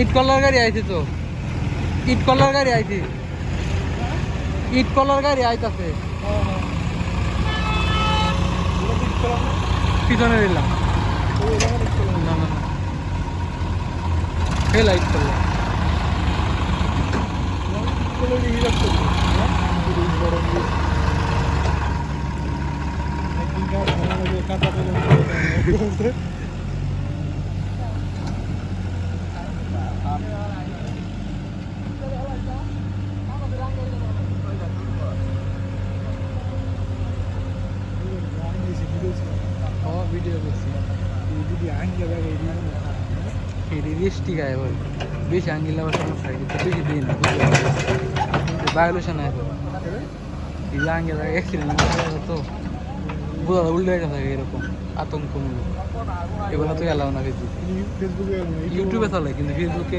ইট কলার গাড়ি আইছে তো, ইট কলার গাড়ি আইছে, ইট কলার গাড়ি আইতাছে পিছনে দিলাম। না না না, ফেল ইট করলাম। ভিডিও করছি রিস্টি গায়ে বল বেশি আঙ্গিলা বসানো খাই কিন্তু বেশি দিই না বায়োলেশন আছে এই যে আঙ্গিলা অ্যাক্সিডেন্ট তো বোঝা উল্টে গেছে এরকম আতঙ্কমূলক, এগুলো তো এলাও না ফেসবুকে, ইউটিউবে চলে কিন্তু ফেসবুকে